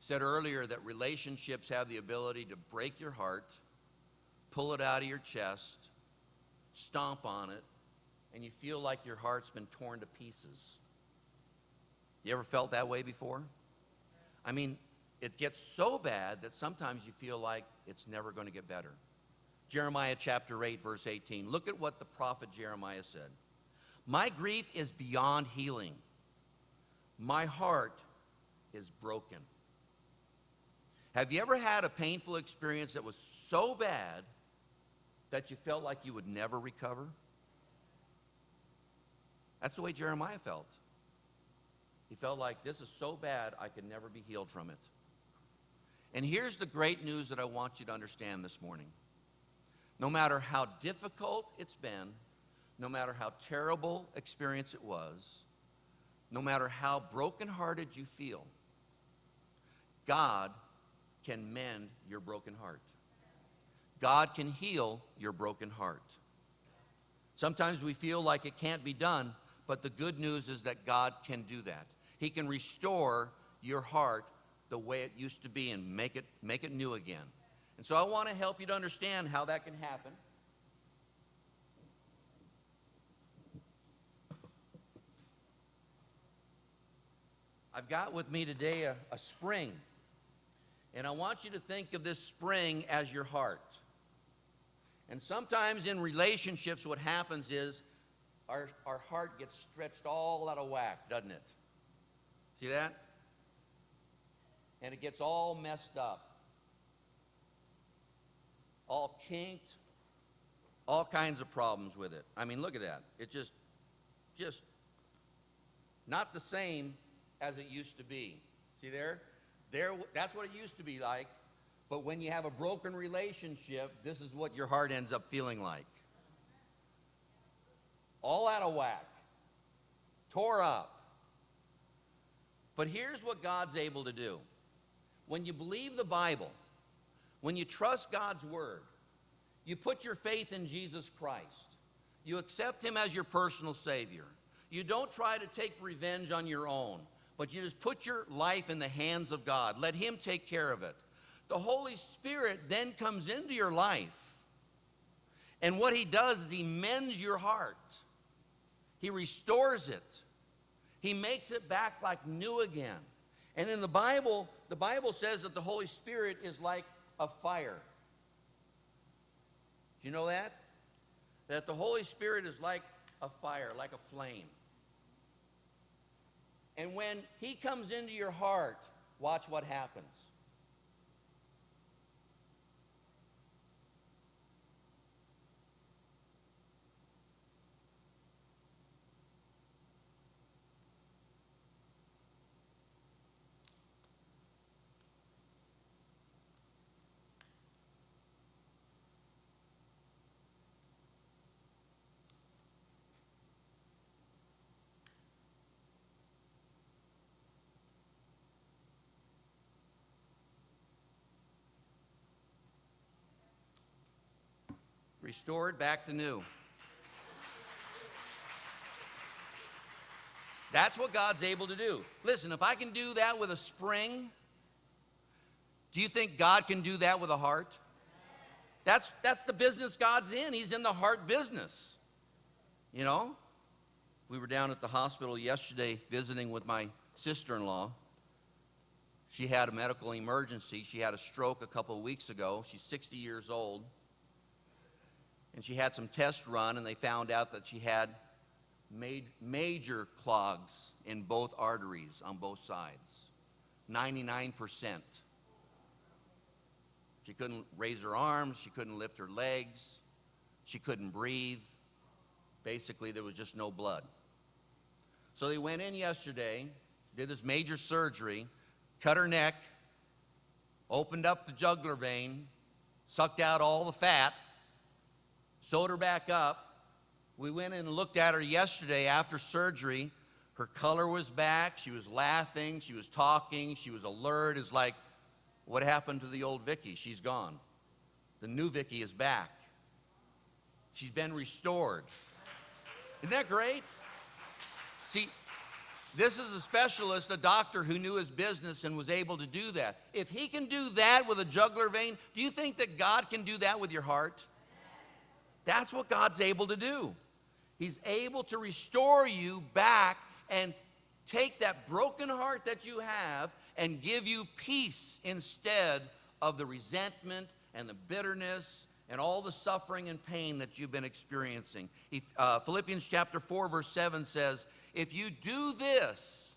Said earlier that relationships have the ability to break your heart, pull it out of your chest, stomp on it, and you feel like your heart's been torn to pieces. You ever felt that way before? I mean, it gets so bad that sometimes you feel like it's never going to get better. Jeremiah chapter 8, verse 18. Look at what the prophet Jeremiah said. My grief is beyond healing. My heart is broken. Have you ever had a painful experience that was so bad that you felt like you would never recover? That's the way Jeremiah felt. He felt like this is so bad I could never be healed from it. And here's the great news that I want you to understand this morning. No matter how difficult it's been, no matter how terrible experience it was, no matter how brokenhearted you feel, God can mend your broken heart. God can heal your broken heart. Sometimes we feel like it can't be done, but the good news is that God can do that. He can restore your heart the way it used to be and make it new again. And so I want to help you to understand how that can happen. I've got with me today a spring. And I want you to think of this spring as your heart. And sometimes in relationships what happens is our heart gets stretched all out of whack, doesn't it? See that? And it gets all messed up. All kinked. All kinds of problems with it. I mean, look at that. It just not the same as it used to be. See there? That's what it used to be like. But when you have a broken relationship, this is what your heart ends up feeling like. All out of whack. Tore up. But here's what God's able to do. When you believe the Bible, when you trust God's word, you put your faith in Jesus Christ. You accept him as your personal Savior. You don't try to take revenge on your own, but you just put your life in the hands of God. Let him take care of it. The Holy Spirit then comes into your life. And what he does is he mends your heart. He restores it. He makes it back like new again. And in the Bible says that the Holy Spirit is like a fire. Do you know that? That the Holy Spirit is like a fire, like a flame. And when he comes into your heart, watch what happens. Restored back to new. That's what God's able to do. Listen, if I can do that with a spring, do you think God can do that with a heart? That's the business God's in. He's in the heart business. You know? We were down at the hospital yesterday visiting with my sister-in-law. She had a medical emergency. She had a stroke a couple of weeks ago. She's 60 years old. And she had some tests run, and they found out that she had major clogs in both arteries on both sides. 99%. She couldn't raise her arms. She couldn't lift her legs. She couldn't breathe. Basically, there was just no blood. So they went in yesterday, did this major surgery, cut her neck, opened up the jugular vein, sucked out all the fat, sewed her back up. We went in and looked at her yesterday after surgery. Her color was back. She was laughing. She was talking. She was alert. It's like, what happened to the old Vicky? She's gone. The new Vicky is back. She's been restored. Isn't that great? See, This is a specialist, a doctor who knew his business and was able to do that. If he can do that with a jugular vein, do you think that God can do that with your heart? That's what God's able to do. He's able to restore you back and take that broken heart that you have and give you peace instead of the resentment and the bitterness and all the suffering and pain that you've been experiencing. Philippians chapter 4, verse 7 says, if you do this,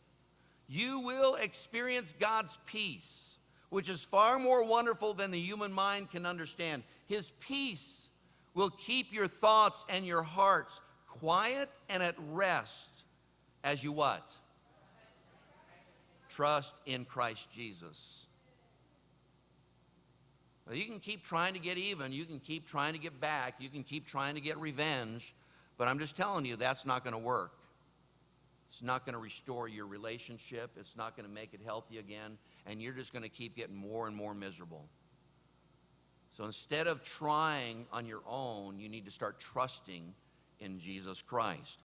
you will experience God's peace, which is far more wonderful than the human mind can understand. His peace will keep your thoughts and your hearts quiet and at rest as you what? Trust in Christ Jesus. Well, you can keep trying to get even. You can keep trying to get back. You can keep trying to get revenge. But I'm just telling you, that's not going to work. It's not going to restore your relationship. It's not going to make it healthy again. And you're just going to keep getting more and more miserable. So instead of trying on your own, you need to start trusting in Jesus Christ.